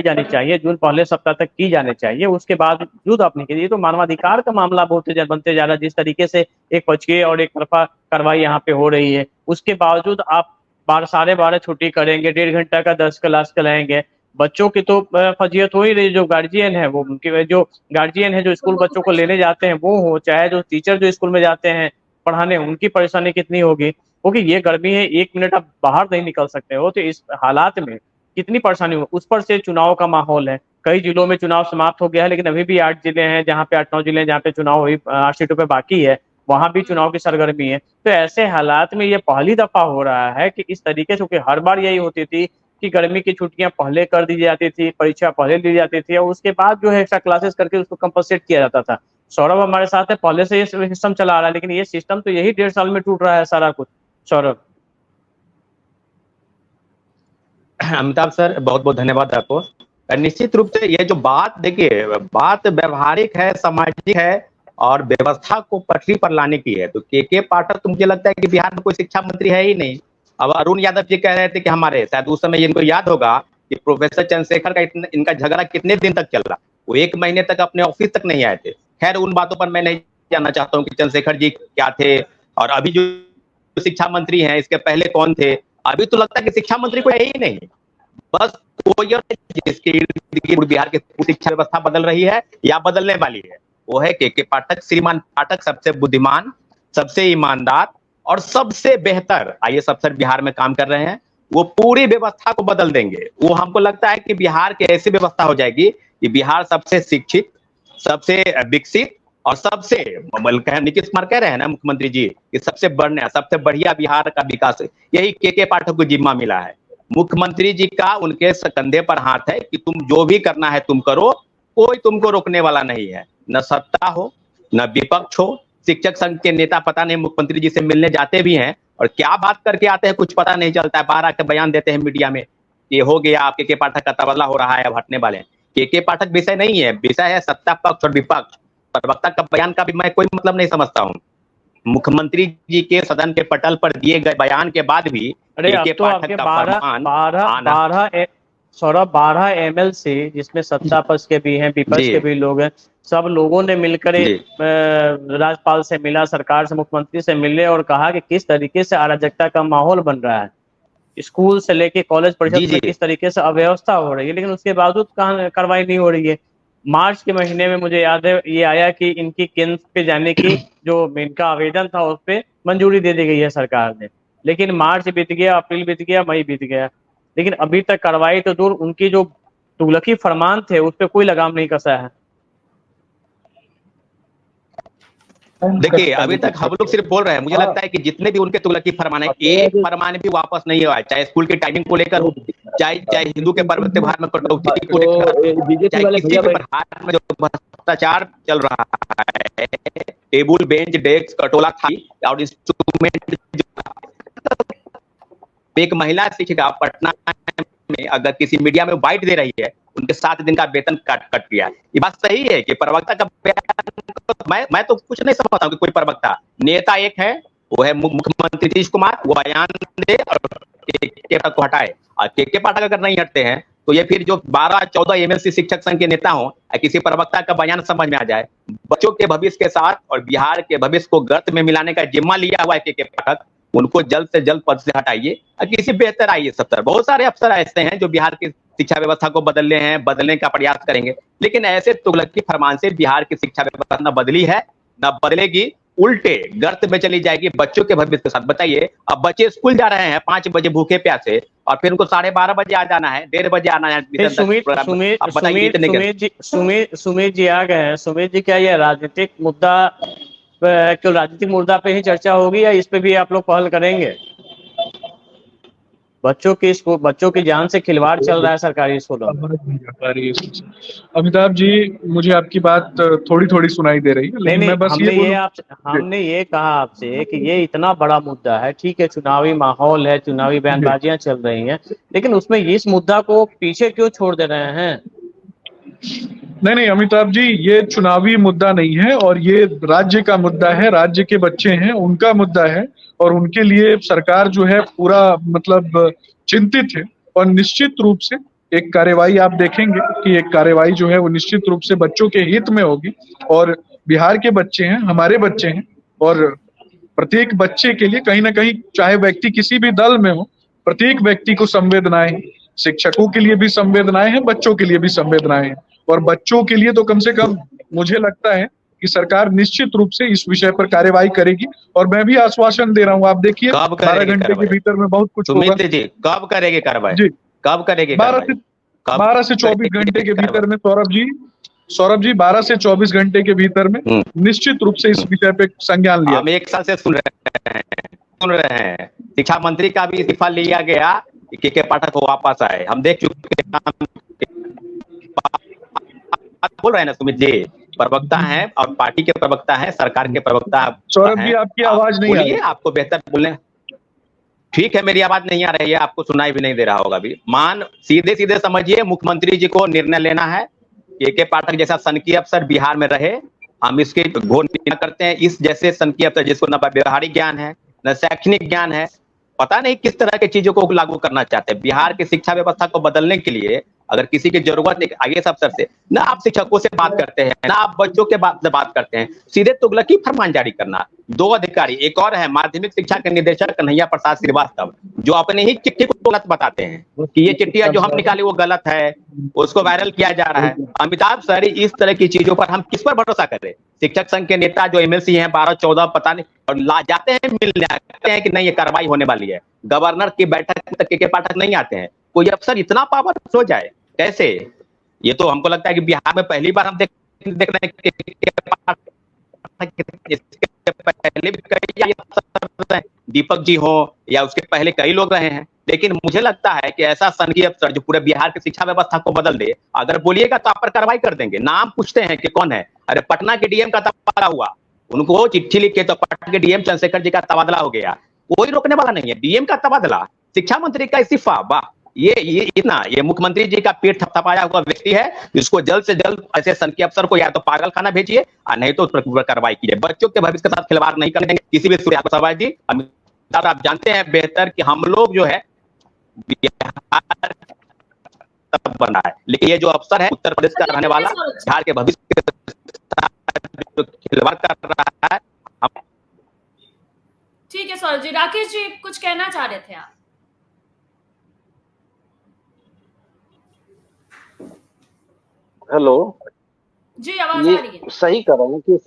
जानी चाहिए, जून पहले सप्ताह तक की जानी चाहिए, उसके बावजूद अपनी के लिए तो मानवाधिकार का मामला बनते जा रहा है। जिस तरीके से एक पक्षीय और एक तरफा कार्रवाई यहाँ पे हो रही है, उसके बावजूद आप 12:30 छुट्टी करेंगे, 1.5 घंटा का 10 क्लास कराएंगे। बच्चों की तो फजीयत हो ही रही। जो गार्जियन है वो, उनके जो गार्जियन है जो स्कूल बच्चों को लेने जाते हैं वो हो, चाहे जो टीचर जो स्कूल में जाते हैं पढ़ाने, उनकी परेशानी कितनी होगी, क्योंकि ये गर्मी है, 1 मिनट आप बाहर नहीं निकल सकते हो। तो इस हालात में कितनी परेशानी हो। उस पर से चुनाव का माहौल है, कई जिलों में चुनाव समाप्त हो गया है, लेकिन अभी भी 8 जिले हैं जहाँ पे 8-9 जिले हैं जहाँ पे चुनाव हुई, 8 सीटों पे बाकी है, वहां भी चुनाव की सरगर्मी है। तो ऐसे हालात में ये पहली दफा हो रहा है कि इस तरीके से, क्योंकि हर बार यही होती थी कि गर्मी की छुट्टियां पहले कर दी जाती थी, परीक्षा पहले ली जाती थी और उसके बाद जो है एक्स्ट्रा क्लासेस करके उसको कंपनसेट किया जाता था। सौरभ हमारे साथ है, पहले से ये सिस्टम चला आ रहा है, लेकिन ये सिस्टम तो यही 1.5 साल में टूट रहा है सारा कुछ। सौरभ। अमिताभ सर, बहुत बहुत धन्यवाद आपको। निश्चित रूप से ये जो बात, देखिए बात व्यवहारिक है, सामाजिक है और व्यवस्था को पटरी पर लाने की है। तो के पाठक, तो मुझे लगता है कि बिहार में कोई शिक्षा मंत्री है ही नहीं। अब अरुण यादव जी कह रहे थे कि हमारे, शायद उस समय इनको याद होगा कि प्रोफेसर चंद्रशेखर का इनका झगड़ा कितने दिन तक चल रहा, वो 1 महीने तक अपने ऑफिस तक नहीं आए थे। खैर उन बातों पर मैं नहीं जानना चाहता हूँ कि चंद्रशेखर जी क्या थे और अभी जो शिक्षा मंत्री हैं इसके पहले कौन थे। अभी तो लगता है कि शिक्षा मंत्री कोई है ही नहीं, बस वो जिसके इर्द गिर्द बिहार की शिक्षा व्यवस्था बदल रही है या बदलने वाली है, वो है के पाठक। श्रीमान पाठक सबसे बुद्धिमान, सबसे ईमानदार और सबसे बेहतर IAS अफसर बिहार में काम कर रहे हैं। वो पूरी व्यवस्था को बदल देंगे। वो हमको लगता है कि बिहार की ऐसी व्यवस्था हो जाएगी कि बिहार सबसे शिक्षित, सबसे विकसित और सबसे नीतीश कुमार कह रहे हैं ना मुख्यमंत्री जी कि सबसे बढ़िया बिहार का विकास यही के पाठक को जिम्मा मिला है। मुख्यमंत्री जी का उनके कंधे पर हाथ है कि तुम जो भी करना है तुम करो, कोई तुमको रोकने वाला नहीं है। न सत्ता हो न विपक्ष हो। शिक्षक संघ के नेता पता नहीं मुख्यमंत्री जी से मिलने जाते भी हैं और क्या बात करके आते हैं कुछ पता नहीं चलता है। बाहर आके बयान देते हैं मीडिया में, ये हो गया आपके के पाठक का तबादला हो रहा है, अब हटने वाले हैं। के पाठक विषय नहीं है, विषय है सत्ता पक्ष और विपक्ष। प्रवक्ता का बयान का भी मैं कोई मतलब नहीं समझता हूँ। मुख्यमंत्री जी के सदन के पटल पर दिए गए बयान के बाद भी के पाठक का फरमान 12 MLC जिसमें सत्ता पक्ष के भी हैं, विपक्ष के भी लोग हैं, सब लोगों ने मिलकर राज्यपाल से मिला, सरकार से, मुख्यमंत्री से मिले और कहा कि किस तरीके से अराजकता का माहौल बन रहा है, स्कूल से लेके कॉलेज परिषद में किस तरीके से अव्यवस्था हो रही है, लेकिन उसके बावजूद कार्रवाई नहीं हो रही है। मार्च के महीने में मुझे याद है ये आया कि इनकी केंद्र पे जाने की जो इनका आवेदन था उस पर मंजूरी दे दी गई है सरकार ने, लेकिन मार्च बीत गया, अप्रैल बीत गया, मई बीत गया, लेकिन अभी तक कार्रवाई तो दूर, उनकी जो तुगलकी फरमान थे उस पर कोई लगाम नहीं कसा है। देखिए अभी तक हम लोग सिर्फ बोल रहे हैं, मुझे लगता है कि जितने भी उनके तुगलकी फरमान है एक फरमान भी वापस नहीं हुआ है, चाहे स्कूल की टाइमिंग को लेकर हो, चाहे हिंदू के पर्व त्योहार में कटौती को लेकर, चाहे किसी के हाथ में जो भ्रष्टाचार चल रहा है, टेबल बेंच डेस्क कटोला खाई और इंस्ट्रूमेंट। एक महिला शिक्षिका पटना में अगर किसी मीडिया में बाइट दे रही है, उनके 7 दिन का वेतन कट गया। ये बात सही है कि प्रवक्ता का मैं तो कुछ नहीं समझता हूँ कि कोई प्रवक्ता, नेता एक है, वो है मुख्यमंत्री नीतीश कुमार, वो बयान दे और के पाठक को हटाए। और के पाठक अगर नहीं हटते हैं तो ये फिर जो 12-14 MLC शिक्षक संघ के नेता हों, किसी प्रवक्ता का बयान समझ में आ जाए। बच्चों के भविष्य के साथ और बिहार के भविष्य को गर्त में मिलाने का जिम्मा लिया हुआ है के पाठक, उनको जल्द से जल्द पद से हटाइए और किसी बेहतर IAS अफसर। बहुत सारे अफसर ऐसे हैं जो बिहार की शिक्षा व्यवस्था को बदलने का प्रयास करेंगे, लेकिन ऐसे तुगलकी फरमान से बिहार की शिक्षा व्यवस्था न बदली है न बदलेगी, उल्टे गर्त में चली जाएगी बच्चों के भविष्य के साथ। बताइए, अब बच्चे स्कूल जा रहे हैं 5 बजे भूखे प्यासे और फिर उनको 12:30 बजे आ जाना है, 1:30 बजे आना है। सुमित जी आ गए हैं। सुमित जी, क्या ये राजनीतिक मुद्दा केवल राजनीतिक मुद्दा पे ही चर्चा होगी या इस पे भी आप लोग पहल करेंगे? बच्चों की जान से खिलवाड़ चल रहा है सरकारी स्कूलों में। अमिताभ जी, मुझे आपकी बात थोड़ी सुनाई दे रही है, लेकिन मैं बस हमने ये कहा आपसे कि ये इतना बड़ा मुद्दा है, ठीक है, चुनावी माहौल है, चुनावी बयानबाजियां चल रही हैं, लेकिन उसमें इस मुद्दा को पीछे क्यों छोड़ दे रहे हैं? नहीं अमिताभ जी, ये चुनावी मुद्दा नहीं है और ये राज्य का मुद्दा है। राज्य के बच्चे हैं, उनका मुद्दा है और उनके लिए सरकार जो है पूरा मतलब चिंतित है। और निश्चित रूप से एक कार्यवाही आप देखेंगे कि एक कार्यवाही जो है वो निश्चित रूप से बच्चों के हित में होगी। और बिहार के बच्चे हैं, हमारे बच्चे हैं, और प्रत्येक बच्चे के लिए कहीं ना कहीं, चाहे व्यक्ति किसी भी दल में हो, प्रत्येक व्यक्ति को संवेदनाएं हैं। शिक्षकों के लिए भी संवेदनाएं हैं, बच्चों के लिए भी संवेदनाएं हैं। और बच्चों के लिए तो कम से कम मुझे लगता है कि सरकार निश्चित रूप से इस विषय पर कार्यवाही करेगी। और मैं भी आश्वासन दे रहा हूँ, आप देखिए 12 घंटे के भीतर में बहुत कुछ होगा। कब करेगी कार्रवाई? जी, कब करेगी? 12 से 24 घंटे के भीतर में सौरभ जी 12 से 24 घंटे के भीतर में निश्चित रूप से इस विषय पे संज्ञान लिया। हम 1 साल से सुन रहे हैं। शिक्षा मंत्री का भी इस्तीफा लिया गया कि के पाठक को वापस आए। हम देख चुके बोल रहे हैं ना सुमित जी, प्रवक्ता हैं और पार्टी के प्रवक्ता हैं, सरकार के प्रवक्ता। सौरभ जी, आपकी आवाज नहीं आ रही है। आपको बेहतर बोलने, ठीक है, मेरी आवाज नहीं आ रही है, आपको सुनाई भी नहीं दे रहा होगा अभी। सीधे समझिए, मुख्यमंत्री जी को निर्णय लेना है के पाठक जैसा सनकी अफसर बिहार में रहे। हम इसके घोर निंदा करते हैं। इस जैसे सनकी अफसर जिसको न व्यवहारिक ज्ञान है न शैक्षणिक ज्ञान है, पता नहीं किस तरह की चीजों को लागू करना चाहते हैं। बिहार की शिक्षा व्यवस्था को बदलने के लिए अगर किसी की जरूरत है आईएएस अफसर से, ना आप शिक्षकों से बात करते हैं, ना आप बच्चों के बात करते हैं, सीधे तुगलकी फरमान जारी करना। 2 अधिकारी, एक और है माध्यमिक शिक्षा के निदेशक कन्हैया प्रसाद श्रीवास्तव, जो अपने ही चिट्ठी को गलत बताते हैं कि ये चिट्ठियां जो हम निकाले वो गलत है, उसको वायरल किया जा रहा है। अमिताभ सर, इस तरह की चीजों पर हम किस पर भरोसा करें? शिक्षक संघ के नेता जो एमएलसी हैं 12-14 पता नहीं, और ला जाते हैं मिलने, कहते हैं कि नहीं ये कार्रवाई होने वाली है। गवर्नर की बैठक तक के पाठक नहीं आते हैं। कोई अफसर इतना पावरफुल हो जाए कैसे? ये तो हमको लगता है कि बिहार में पहली बार हम देख रहे हैं कि इसके पहले भी कई अफसर हैं, दीपक जी हो या उसके पहले कई लोग रहे हैं, लेकिन मुझे लगता है कि ऐसा संघीय अफसर जो पूरे बिहार की शिक्षा व्यवस्था को बदल दे, अगर बोलिएगा तो आप पर कार्रवाई कर देंगे। नाम पूछते हैं कि कौन है? अरे पटना के डीएम का तबादला हुआ, उनको चिट्ठी लिख के तो पटना के डीएम चंद्रशेखर जी का तबादला हो गया, कोई रोकने वाला नहीं है। डीएम का तबादला, शिक्षा मंत्री का इस्तीफा, वाह! ये मुख्यमंत्री जी का पेट थपथपाया हुआ व्यक्ति है, इसको जल्द से जल्द ऐसे संघीय अफसर को या तो पागल खाना भेजिए और नहीं तो उस पर कार्रवाई कीजिए। बच्चों के भविष्य के साथ खिलवाड़ नहीं करने देंगे किसी भी सूर्य। सभा जी, आप जानते हैं बेहतर कि हम लोग जो है बिहार तब बना है, लेकिन ये जो अफसर है उत्तर प्रदेश का रहने वाला, बिहार के भविष्य के साथ जो खिलवाड़ कर रहा है। ठीक है सौरभ जी। राकेश जी कुछ कहना चाह रहे थे आप? हेलो जी, आवाज आ रही है। ये सही कर रहे हैं कि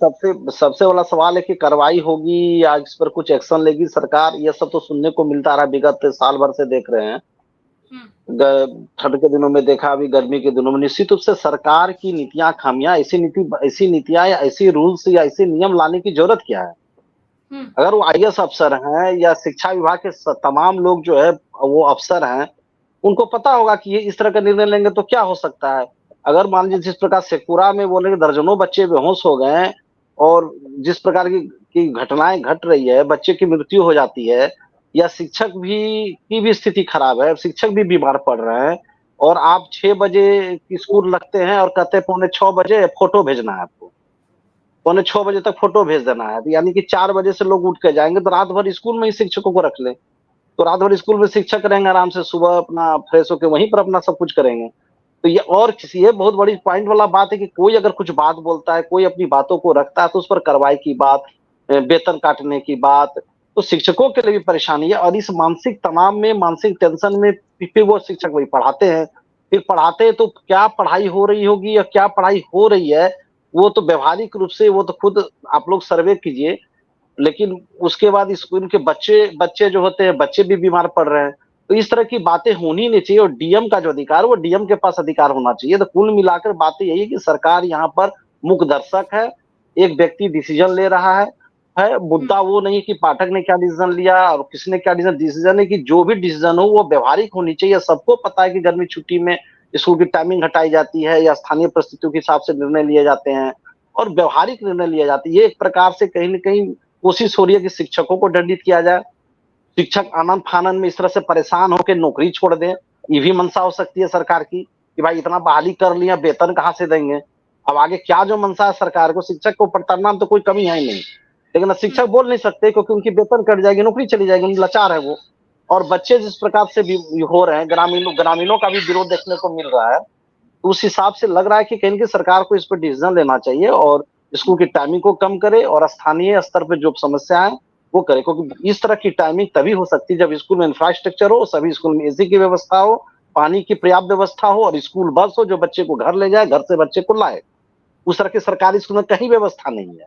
सबसे बड़ा सवाल है कि कार्रवाई होगी या इस पर कुछ एक्शन लेगी सरकार। ये सब तो सुनने को मिलता रहा, विगत साल भर से देख रहे हैं। ठंड के दिनों में देखा, अभी गर्मी के दिनों में। निश्चित रूप से सरकार की नीतियां खामियां, ऐसी नीतियां या ऐसी रूल्स या ऐसे नियम लाने की जरूरत क्या है? अगर वो आईएएस अफसर हैं या शिक्षा विभाग के तमाम लोग जो है वो अफसर हैं, उनको पता होगा कि ये इस तरह का निर्णय लेंगे तो क्या हो सकता है। अगर मान लीजिए जिस प्रकार शेखपुरा में बोले दर्जनों बच्चे बेहोश हो गए और जिस प्रकार की घटनाएं घट रही है, बच्चे की मृत्यु हो जाती है या शिक्षक की भी स्थिति खराब है, शिक्षक भी बीमार पड़ रहे हैं, और आप 6 बजे स्कूल लगते हैं और कहते हैं 5:45 बजे फोटो भेजना है आपको, 5:45 बजे तक फोटो भेज देना है। यानी कि 4 बजे से लोग उठ के जाएंगे तो रात भर स्कूल में ही शिक्षकों को रख ले, तो रात भर स्कूल में शिक्षक रहेंगे आराम से, सुबह अपना फ्रेश होकर वहीं पर अपना सब कुछ करेंगे। तो ये बहुत बड़ी पॉइंट वाला बात है कि कोई अगर कुछ बात बोलता है, कोई अपनी बातों को रखता है तो उस पर कार्रवाई की बात, वेतन काटने की बात, तो शिक्षकों के लिए भी परेशानी है। और इस मानसिक तनाव में, मानसिक टेंशन में फिर वो शिक्षक वही पढ़ाते हैं, फिर पढ़ाते हैं तो क्या पढ़ाई हो रही होगी या क्या पढ़ाई हो रही है वो तो व्यवहारिक रूप से वो तो खुद आप लोग सर्वे कीजिए। लेकिन उसके बाद स्कूल के बच्चे जो होते हैं, बच्चे भी बीमार पड़ रहे हैं। तो इस तरह की बातें होनी नहीं चाहिए, और डीएम का जो अधिकार वो डीएम के पास अधिकार होना चाहिए। तो कुल मिलाकर बातें यही है कि सरकार यहाँ पर मुख्य दर्शक है, एक व्यक्ति डिसीजन ले रहा है। मुद्दा वो नहीं कि पाठक ने क्या डिसीजन लिया और किसने क्या डिसीजन है कि जो भी डिसीजन हो वो व्यवहारिक होनी चाहिए। सबको पता है कि गर्मी छुट्टी में स्कूल की टाइमिंग हटाई जाती है या स्थानीय परिस्थितियों के हिसाब से निर्णय लिए जाते हैं और व्यवहारिक निर्णय लिए जाते हैं। ये एक प्रकार से कहीं न कहीं कोशिश हो रही है कि शिक्षकों को दंडित किया जाए, शिक्षक आनंद फानन में इस तरह से परेशान होकर नौकरी छोड़ दें। ये भी मंशा हो सकती है सरकार की कि भाई इतना बहाली कर लिया, वेतन कहाँ से देंगे। अब आगे क्या जो मंशा है सरकार को, शिक्षक को प्रताड़ना तो कोई कमी है ही नहीं, लेकिन शिक्षक बोल नहीं सकते क्योंकि उनकी वेतन कट जाएगी, नौकरी चली जाएगी, लाचार है वो। और बच्चे जिस प्रकार से भी हो रहे हैं, ग्रामीणों का भी विरोध देखने को मिल रहा है, तो उस हिसाब से लग रहा है कि कहीं की सरकार को इस पर डिसीजन लेना चाहिए और स्कूल की टाइमिंग को कम करे और स्थानीय स्तर पर जो समस्या है वो करे। क्योंकि इस तरह की टाइमिंग तभी हो सकती है जब स्कूल में इंफ्रास्ट्रक्चर हो, सभी स्कूल में एसी की व्यवस्था हो, पानी की पर्याप्त व्यवस्था हो और स्कूल बस हो जो बच्चे को घर ले जाए, घर से बच्चे को लाए। उस तरह की सरकारी स्कूल में कहीं व्यवस्था नहीं है,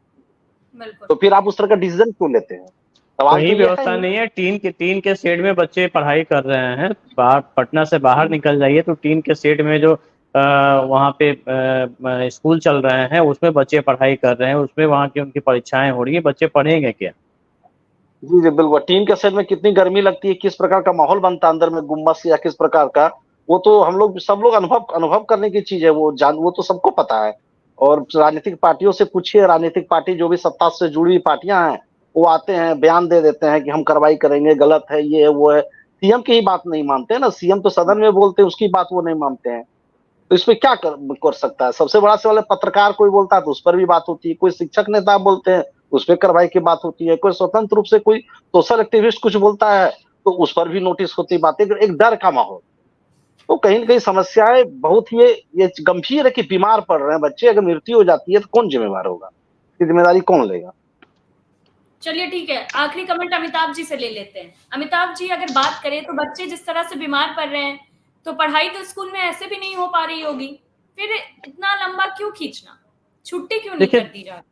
तो फिर आप उस तरह का डिसीजन क्यों लेते हैं? कहीं व्यवस्था नहीं है। टीन के शेड में बच्चे पढ़ाई कर रहे हैं। बाहर पटना से बाहर निकल जाइए तो टीन के शेड में जो वहाँ पे स्कूल चल रहे हैं उसमें बच्चे पढ़ाई कर रहे हैं, उसमें वहाँ की उनकी परीक्षाएं हो रही है, बच्चे पढ़ेंगे क्या? जी बिल्कुल। टीन के शेड में कितनी गर्मी लगती है, किस प्रकार का माहौल बनता है अंदर में, गुम्बस या किस प्रकार का, वो तो हम सब लोग अनुभव करने की चीज है, वो तो सबको पता है। और राजनीतिक पार्टियों से पूछिए, राजनीतिक पार्टी जो भी सत्ता से जुड़ी हुई पार्टियां हैं वो आते हैं, बयान दे देते हैं कि हम कार्रवाई करेंगे, गलत है, ये है वो है। सीएम की ही बात नहीं मानते हैं ना, सीएम तो सदन में बोलते हैं, उसकी बात वो नहीं मानते हैं। तो इसमें क्या कर सकता है? सबसे बड़ा सवाल है, पत्रकार कोई बोलता है तो उस पर भी बात होती है, कोई शिक्षक नेता बोलते हैं उस पर कार्रवाई की बात होती है, कोई स्वतंत्र रूप से कोई सोशल एक्टिविस्ट कुछ बोलता है तो उस पर भी नोटिस होती बातें। एक डर का माहौल, तो कहीं ना कहीं समस्याएं बहुत ही ये गंभीर है कि बीमार पड़ रहे हैं बच्चे। अगर मृत्यु हो जाती है तो कौन जिम्मेवार होगा, इसकी जिम्मेदारी कौन लेगा? चलिए ठीक है, आखिरी कमेंट अमिताभ जी से ले लेते हैं। अमिताभ जी, अगर बात करें तो बच्चे जिस तरह से बीमार पड़ रहे हैं, तो पढ़ाई तो स्कूल में ऐसे भी नहीं हो पा रही होगी, फिर इतना लंबा क्यों खींचना, छुट्टी क्यों नहीं कर दी जा रही?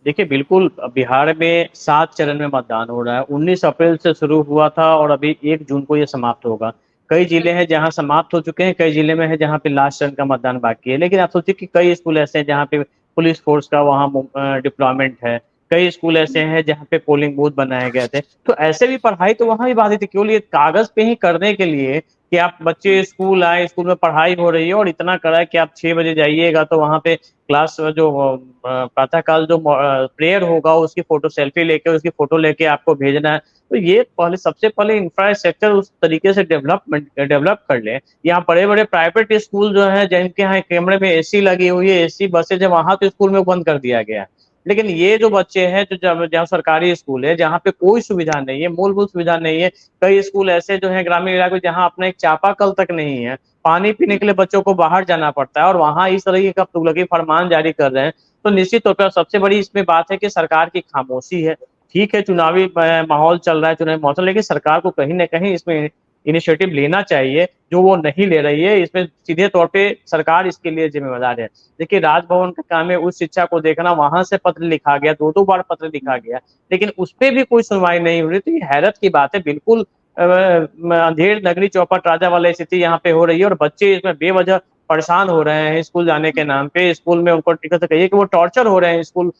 देखिए बिल्कुल, बिहार में 7 चरण में मतदान हो रहा है। 19 अप्रैल से शुरू हुआ था और अभी 1 जून को ये समाप्त होगा। कई जिले हैं जहां समाप्त हो चुके हैं, कई जिले में है जहां पे लास्ट चरण का मतदान बाकी है। लेकिन आप सोचिए कि कई स्कूल ऐसे हैं जहां पे पुलिस फोर्स का वहां डिप्लॉयमेंट है, कई स्कूल ऐसे हैं जहां पे पोलिंग बूथ बनाए गए थे। तो ऐसे भी पढ़ाई तो वहां भी बाधित है, केवल ये कागज पे ही करने के लिए कि आप बच्चे स्कूल आए, स्कूल में पढ़ाई हो रही है और इतना करा है कि आप 6 बजे जाइएगा तो वहां पे क्लास जो प्रातःकाल जो प्रेयर होगा उसकी फोटो सेल्फी लेके उसकी फोटो लेके आपको भेजना है। तो ये पहले सबसे पहले इंफ्रास्ट्रक्चर उस तरीके से डेवलप कर ले। यहाँ बड़े बड़े प्राइवेट स्कूल जो है जिनके यहाँ कैमरे में एसी लगी हुई है, एसी बसें जब वहां तो स्कूल में बंद कर दिया गया। लेकिन ये जो बच्चे हैं जो जहाँ सरकारी स्कूल है जहाँ पे कोई सुविधा नहीं है, मूलभूत सुविधा नहीं है, कई स्कूल ऐसे जो है ग्रामीण इलाके जहाँ अपना एक चापाकल तक नहीं है, पानी पीने के लिए बच्चों को बाहर जाना पड़ता है और वहां इस तरह का तुगलकी फरमान जारी कर रहे हैं। तो निश्चित तौर पर सबसे बड़ी इसमें बात है कि सरकार की खामोशी है। ठीक है, चुनावी माहौल चल रहा है, चुनावी मौसम, लेकिन सरकार को कहीं ना कहीं इसमें इनिशिएटिव लेना चाहिए जो वो नहीं ले रही है। इसमें सीधे तौर पे सरकार इसके लिए जिम्मेदार है। देखिए राजभवन का काम है उस शिक्षा को देखना, वहां से पत्र लिखा गया, 2 बार पत्र लिखा गया, लेकिन उस पर भी कोई सुनवाई नहीं हो रही। तो ये हैरत की बात है। बिल्कुल अंधेर नगरी चौपट राजा वाली स्थिति यहाँ पे हो रही है और बच्चे इसमें बेवजह परेशान हो रहे हैं स्कूल जाने के नाम पे। स्कूल में उनको टिकट से कहिए कि वो टॉर्चर हो रहे हैं स्कूल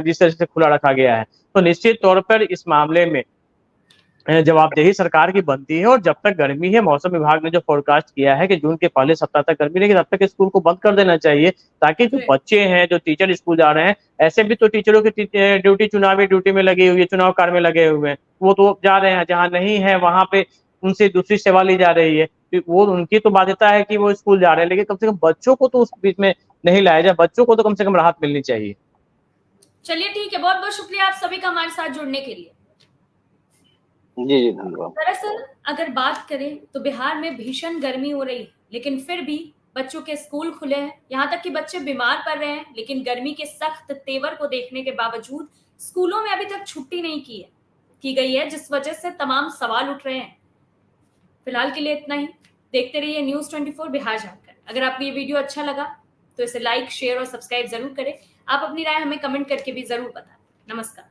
जिस तरह से खुला रखा गया है। तो निश्चित तौर पर इस मामले में जवाबदेही सरकार की बनती है। और जब तक गर्मी है, मौसम विभाग ने जो फोरकास्ट किया है कि जून के पहले सप्ताह तक गर्मी रहेगी, तब तक स्कूल को बंद कर देना चाहिए, ताकि जो बच्चे हैं, जो टीचर स्कूल जा रहे हैं, ऐसे भी तो टीचरों की ड्यूटी चुनावी ड्यूटी में लगी हुई है, चुनाव कार्य में लगे हुए हैं, वो तो जा रहे हैं, जहाँ नहीं है वहां पे उनसे दूसरी सेवा ली जा रही है। वो उनकी तो बाध्यता है कि वो स्कूल जा रहे हैं, लेकिन कम से कम बच्चों को तो उस बीच में नहीं लाया जाए, बच्चों को तो कम से कम राहत मिलनी चाहिए। चलिए ठीक है, बहुत बहुत शुक्रिया आप सभी का हमारे साथ जुड़ने के लिए। जी धन्यवाद। दरअसल अगर बात करें तो बिहार में भीषण गर्मी हो रही है, लेकिन फिर भी बच्चों के स्कूल खुले हैं, यहाँ तक कि बच्चे बीमार पड़ रहे हैं, लेकिन गर्मी के सख्त तेवर को देखने के बावजूद स्कूलों में अभी तक छुट्टी नहीं की गई है, जिस वजह से तमाम सवाल उठ रहे हैं। फिलहाल के लिए इतना ही। देखते रहिए न्यूज़ 24 बिहार झारखंड। अगर आपको ये वीडियो अच्छा लगा तो इसे लाइक, शेयर और सब्सक्राइब जरूर करें। आप अपनी राय हमें कमेंट करके भी जरूर बताएं। नमस्कार।